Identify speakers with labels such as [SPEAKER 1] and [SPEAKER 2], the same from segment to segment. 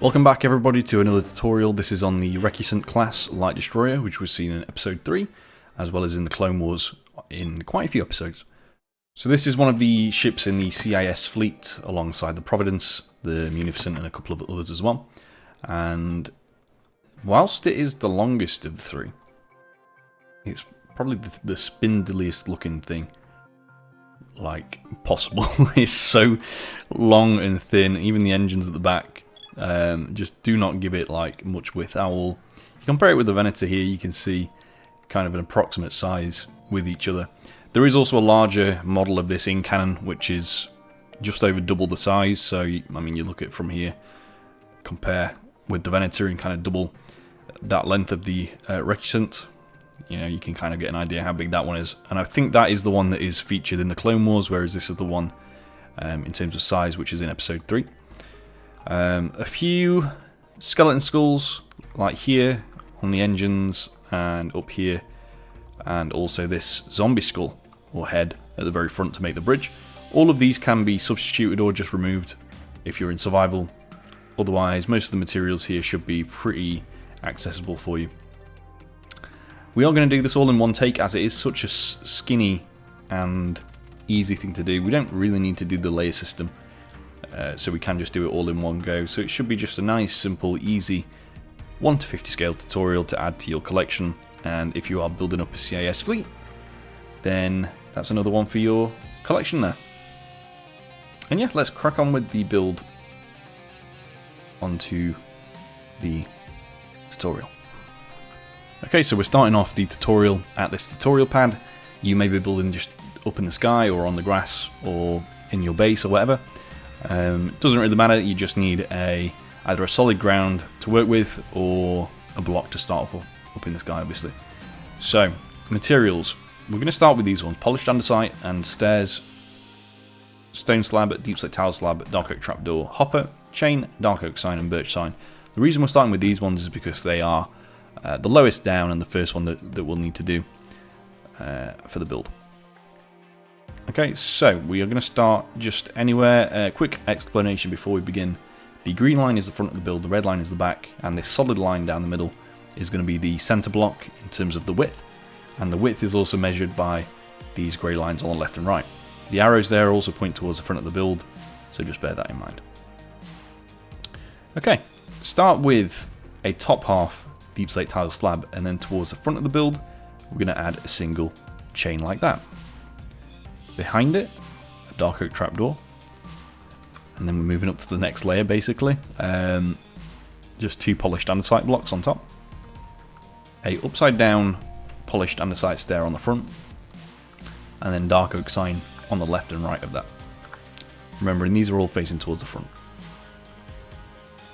[SPEAKER 1] Welcome back everybody to another tutorial. This is on the Recusant-class Light Destroyer, which was seen in episode 3, as well as in the Clone Wars in quite a few episodes. So this is one of the ships in the CIS fleet, alongside the Providence, the Munificent, and a couple of others as well. And whilst it is the longest of the three, it's probably the spindliest looking thing like possible. It's so long and thin, even the engines at the back just do not give it like much width at all. If you compare it with the Venator here, you can see kind of an approximate size with each other. There is also a larger model of this in canon, which is just over double the size. So I mean, you look at it from here, compare with the Venator, and kind of double that length of the Recusant. You know, you can kind of get an idea how big that one is. And I think that is the one that is featured in the Clone Wars, whereas this is the one in terms of size, which is in episode 3. A few skeleton skulls, like here on the engines and up here, and also this zombie skull or head at the very front to make the bridge. All of these can be substituted or just removed if you're in survival. Otherwise, most of the materials here should be pretty accessible for you. We are going to do this all in one take, as it is such a skinny and easy thing to do. We don't really need to do the layer system, so we can just do it all in one go. So it should be just a nice, simple, easy 1 to 50 scale tutorial to add to your collection. And if you are building up a CIS fleet, then that's another one for your collection there. And yeah, let's crack on with the build onto the tutorial. Okay, so we're starting off the tutorial at this tutorial pad. You may be building just up in the sky or on the grass or in your base or whatever. It doesn't really matter, you just need either a solid ground to work with or a block to start off up in the sky, obviously. So, materials. We're going to start with these ones: polished andesite and stairs, stone slab, deep slate tile slab, dark oak trapdoor, hopper, chain, dark oak sign, and birch sign. The reason we're starting with these ones is because they are the lowest down and the first one that we'll need to do for the build. Okay, so we are going to start just anywhere. Quick explanation before we begin. The green line is the front of the build, the red line is the back, and this solid line down the middle is going to be the center block in terms of the width. And the width is also measured by these grey lines on the left and right. The arrows there also point towards the front of the build, so just bear that in mind. Okay, start with a top half deep slate tile slab, and then towards the front of the build, we're going to add a single chain like that. Behind it, a dark oak trapdoor, and then we're moving up to the next layer basically. Just 2 polished andesite blocks on top, a upside down polished andesite stair on the front, and then dark oak sign on the left and right of that. Remembering these are all facing towards the front.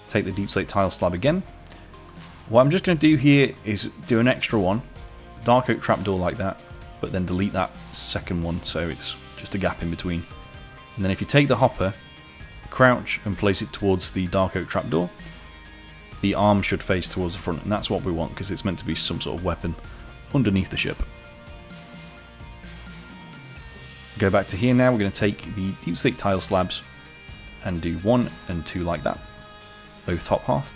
[SPEAKER 1] Take the deep slate tile slab again. What I'm just going to do here is do an extra one, dark oak trapdoor like that, but then delete that second one, so it's just a gap in between. And then if you take the hopper, crouch and place it towards the dark oak trapdoor, the arm should face towards the front, and that's what we want because it's meant to be some sort of weapon underneath the ship. Go back to here now. We're going to take the deep slate tile slabs and do 1 and 2 like that, both top half,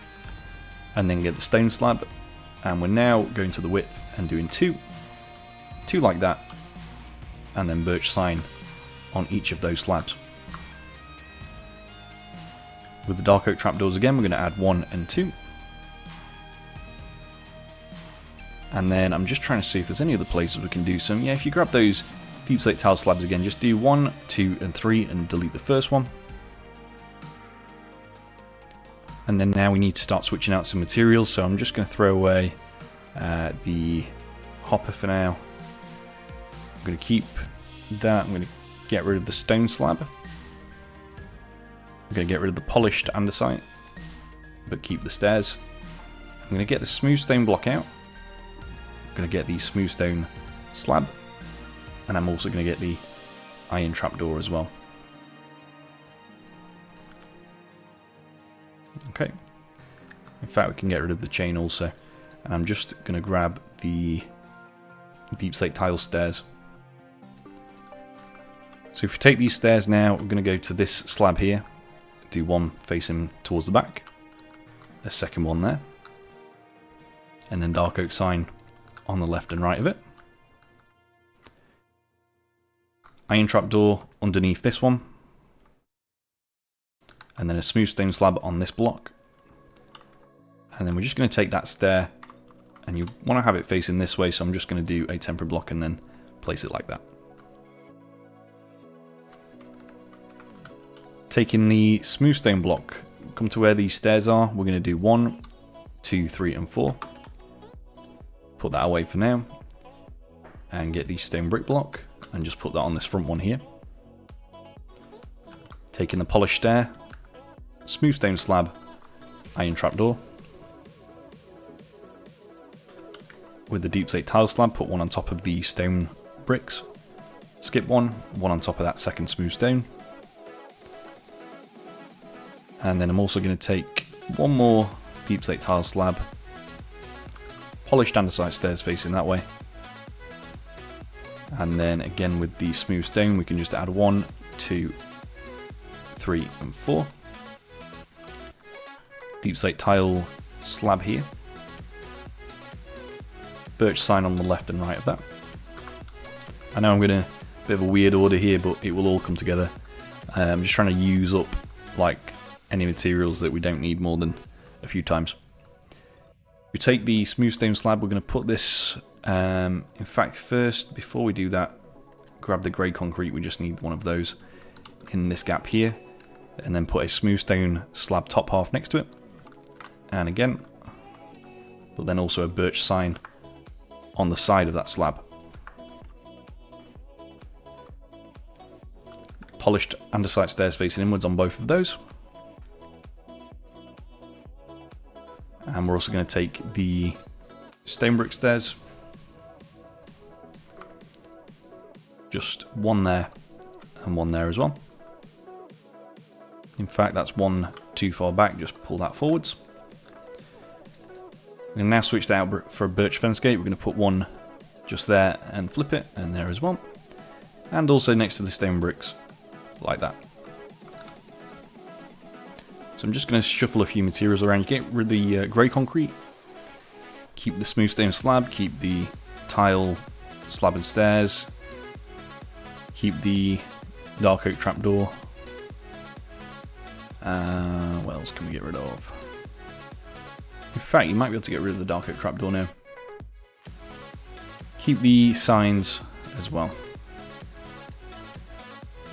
[SPEAKER 1] and then get the stone slab, and we're now going to the width and doing 2 like that, and then birch sign on each of those slabs. With the dark oak trapdoors again, we're going to add 1 and 2. And then I'm just trying to see if there's any other places we can do some. Yeah, if you grab those deep slate tile slabs again, just do 1, 2, and 3 and delete the first one. And then now we need to start switching out some materials, so I'm just going to throw away the hopper for now. I'm going to keep that. I'm going to get rid of the stone slab. I'm going to get rid of the polished andesite, but keep the stairs. I'm going to get the smooth stone block out. I'm going to get the smooth stone slab, and I'm also going to get the iron trapdoor as well. Okay. In fact, we can get rid of the chain also. And I'm just going to grab the deep slate tile stairs. So if you take these stairs now, we're going to go to this slab here, do 1 facing towards the back, a second one there. And then dark oak sign on the left and right of it. Iron trapdoor underneath this one. And then a smooth stone slab on this block. And then we're just going to take that stair, and you want to have it facing this way, so I'm just going to do a temporary block and then place it like that. Taking the smooth stone block, come to where these stairs are, we're going to do 1, 2, 3 and 4. Put that away for now. And get the stone brick block, and just put that on this front one here. Taking the polished stair, smooth stone slab, iron trapdoor. With the deep slate tile slab, put one on top of the stone bricks. Skip one on top of that second smooth stone. And then I'm also going to take one more deep slate tile slab, polished andesite stairs facing that way. And then again with the smooth stone, we can just add 1, 2, 3 and 4. Deep slate tile slab here. Birch sign on the left and right of that. I know I'm going to a bit of a weird order here, but it will all come together. I'm just trying to use up like any materials that we don't need more than a few times. We take the smooth stone slab, we're going to put this, in fact first, before we do that, grab the grey concrete, we just need one of those in this gap here, and then put a smooth stone slab top half next to it, and again, but then also a birch sign on the side of that slab. Polished andesite stairs facing inwards on both of those. And we're also going to take the stone brick stairs. Just one there and one there as well. In fact, that's one too far back, just pull that forwards. We're going to now switch that out for a birch fence gate. We're going to put one just there and flip it, and there as well. And also next to the stone bricks, like that. So I'm just going to shuffle a few materials around. Get rid of the grey concrete. Keep the smooth stone slab. Keep the tile slab and stairs. Keep the dark oak trapdoor. What else can we get rid of? In fact, you might be able to get rid of the dark oak trapdoor now. Keep the signs as well.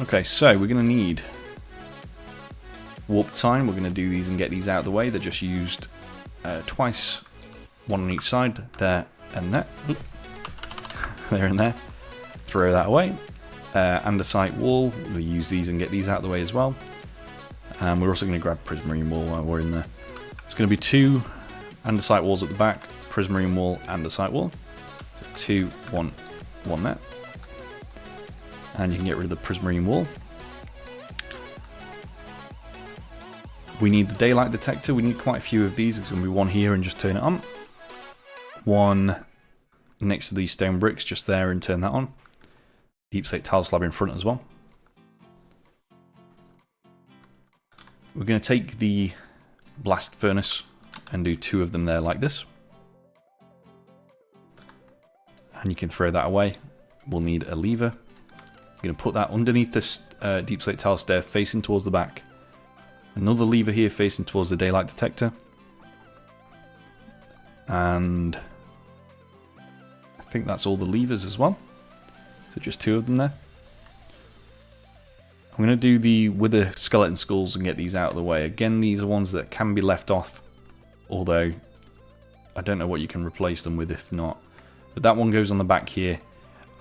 [SPEAKER 1] Okay, so we're going to need warp time. We're going to do these and get these out of the way. They're just used twice, one on each side, there and there. Oop. There and there. Throw that away. Andesite wall. We'll use these and get these out of the way as well. And we're also going to grab prismarine wall while we're in there. It's going to be 2 andesite walls at the back, prismarine wall, andesite wall. So 2, 1, 1 there. And you can get rid of the prismarine wall. We need the daylight detector. We need quite a few of these. There's going to be one here and just turn it on. One next to these stone bricks just there and turn that on. Deep slate tile slab in front as well. We're going to take the blast furnace and do 2 of them there like this. And you can throw that away. We'll need a lever. We're going to put that underneath this deep slate tile stair facing towards the back. Another lever here facing towards the daylight detector. And I think that's all the levers as well. So just 2 of them there. I'm going to do the wither skeleton skulls and get these out of the way. Again, these are ones that can be left off, although I don't know what you can replace them with if not. But that one goes on the back here,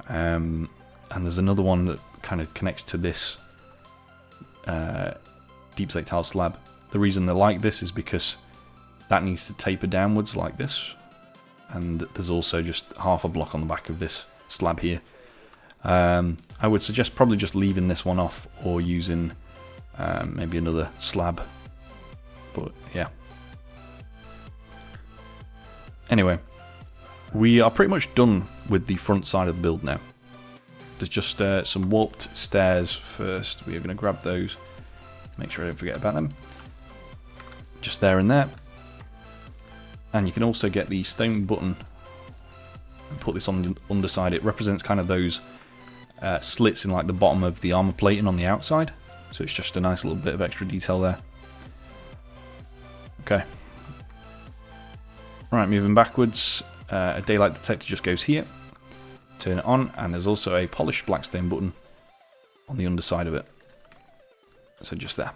[SPEAKER 1] and there's another one that kind of connects to this deep slate tile slab. The reason they're like this is because that needs to taper downwards like this, and there's also just half a block on the back of this slab here. I would suggest probably just leaving this one off or using maybe another slab, but yeah. Anyway, we are pretty much done with the front side of the build now. There's just some warped stairs first. We are going to grab those, make sure I don't forget about them. Just there and there. And you can also get the stone button and put this on the underside. It represents kind of those slits in like the bottom of the armor plating on the outside. So it's just a nice little bit of extra detail there. Okay. Right, moving backwards, a daylight detector just goes here. Turn it on, and there's also a polished blackstone button on the underside of it. So just there.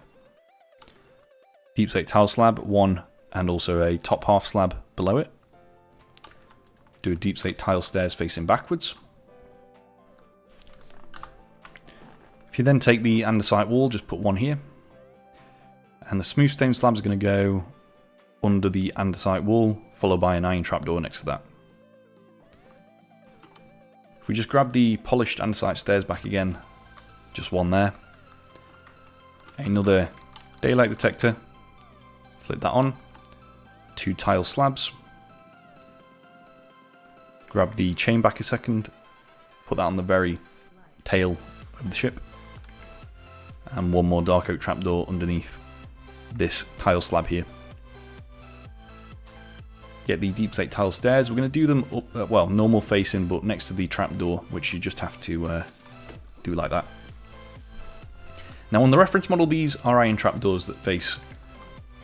[SPEAKER 1] Deep slate tile slab, one, and also a top half slab below it. Do a deep slate tile stairs facing backwards. If you then take the andesite wall, just put one here. And the smooth stone slab is going to go under the andesite wall, followed by an iron trapdoor next to that. If we just grab the polished andesite stairs back again, just one there. Another daylight detector, flip that on. 2 tile slabs. Grab the chain back a second, put that on the very tail of the ship. And one more dark oak trapdoor underneath this tile slab here. Get the deep slate tile stairs. We're going to do them up, well, normal facing, but next to the trapdoor, which you just have to do like that. Now on the reference model, these are iron trapdoors that face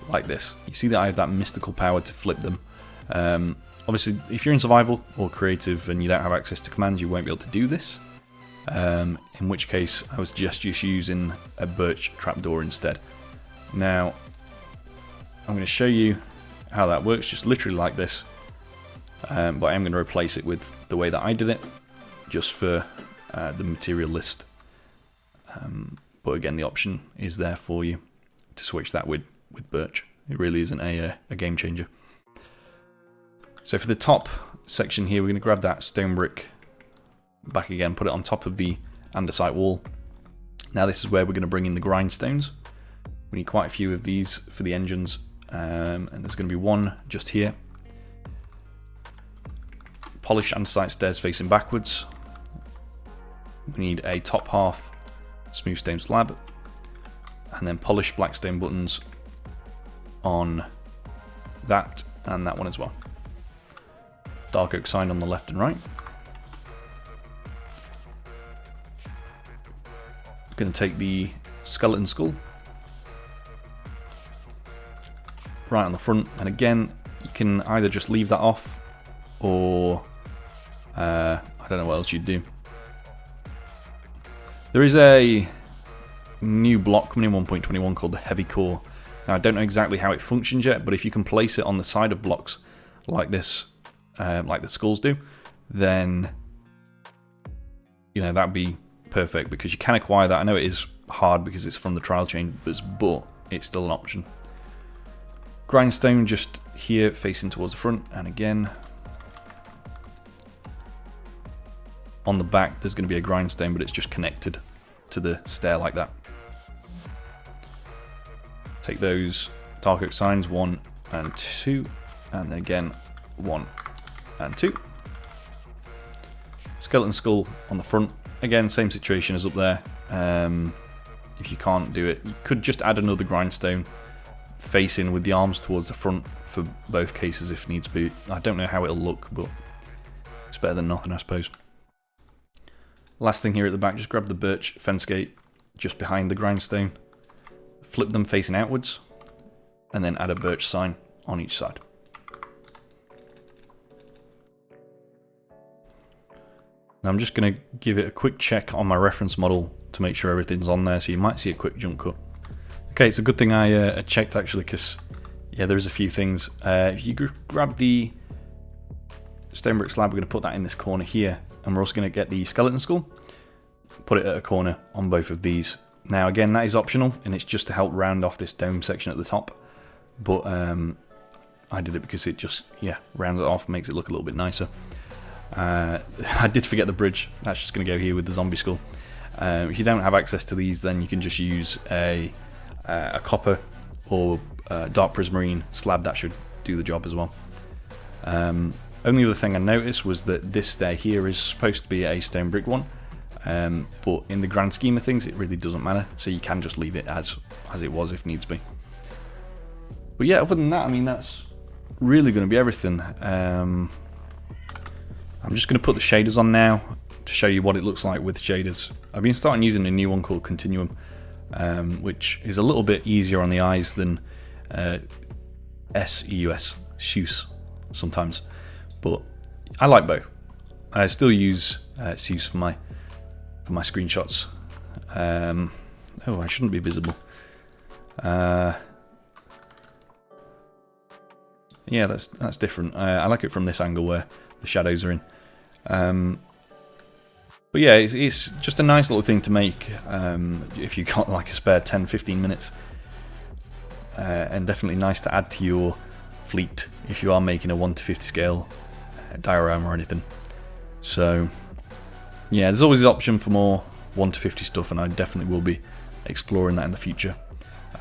[SPEAKER 1] like this. You see that I have that mystical power to flip them. Obviously, if you're in survival or creative and you don't have access to commands, you won't be able to do this. In which case, I would suggest just using a birch trapdoor instead. Now, I'm going to show you how that works, just literally like this. But I am going to replace it with the way that I did it, just for the material list. But again, the option is there for you to switch that with birch. It really isn't a game changer. So for the top section here, we're going to grab that stone brick back again, put it on top of the andesite wall. Now this is where we're going to bring in the grindstones. We need quite a few of these for the engines, and there's going to be one just here. Polished andesite stairs facing backwards. We need a top half smooth stone slab, and then polished blackstone buttons on that and that one as well. Dark oak sign on the left and right. Going to take the skeleton skull right on the front, and again you can either just leave that off, or I don't know what else you'd do. There is a new block coming in 1.21 called the heavy core. Now I don't know exactly how it functions yet, but if you can place it on the side of blocks like this, like the skulls do, then you know that'd be perfect, because you can acquire that. I know it is hard because it's from the trial chambers, but it's still an option. Grindstone just here facing towards the front, and again on the back there's going to be a grindstone, but it's just connected to the stair like that. Take those dark oak signs 1 and 2, and again 1 and 2. Skeleton skull on the front. Again, same situation as up there. If you can't do it, you could just add another grindstone facing with the arms towards the front for both cases if needs be. I don't know how it'll look, but it's better than nothing, I suppose. Last thing here at the back, just grab the birch fence gate just behind the grindstone, flip them facing outwards, and then add a birch sign on each side. Now I'm just going to give it a quick check on my reference model to make sure everything's on there, so you might see a quick jump cut. Okay, it's a good thing I checked actually, because yeah, there's a few things. If you grab the stone brick slab, we're going to put that in this corner here, and we're also going to get the skeleton skull, put it at a corner on both of these. Now again, that is optional, and it's just to help round off this dome section at the top, but I did it because it just, yeah, rounds it off, makes it look a little bit nicer. I did forget the bridge. That's just going to go here with the zombie skull. If you don't have access to these, then you can just use a copper or dark prismarine slab. That should do the job as well. Only other thing I noticed was that this stair here is supposed to be a stone brick one, but in the grand scheme of things it really doesn't matter, so you can just leave it as it was if needs be. But yeah, other than that, I mean, that's really going to be everything. I'm just going to put the shaders on now to show you what it looks like with shaders. I've been starting using a new one called Continuum, which is a little bit easier on the eyes than SEUS sometimes, but I like both. I still use SEUS for my screenshots. Oh, I shouldn't be visible. Yeah, that's different. I like it from this angle where the shadows are in. But yeah, it's just a nice little thing to make if you've got like a spare 10-15 minutes. And definitely nice to add to your fleet if you are making a 1:50 scale diorama or anything. So yeah, there's always the option for more 1:50 stuff, and I definitely will be exploring that in the future.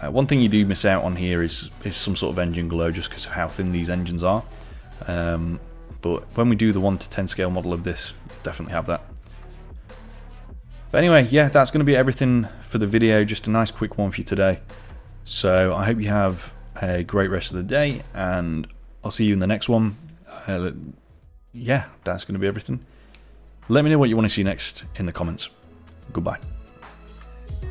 [SPEAKER 1] One thing you do miss out on here is some sort of engine glow, just because of how thin these engines are. But when we do the 1:10 scale model of this, definitely have that. But anyway, yeah, that's going to be everything for the video. Just a nice quick one for you today. So I hope you have a great rest of the day, and I'll see you in the next one. Yeah, that's going to be everything. Let me know what you want to see next in the comments. Goodbye.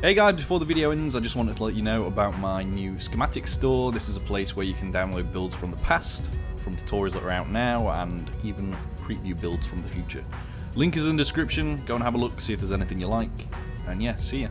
[SPEAKER 1] Hey guys, before the video ends, I just wanted to let you know about my new schematic store. This is a place where you can download builds from the past, from tutorials that are out now, and even preview builds from the future. Link is in the description. Go and have a look, see if there's anything you like. And yeah, see ya.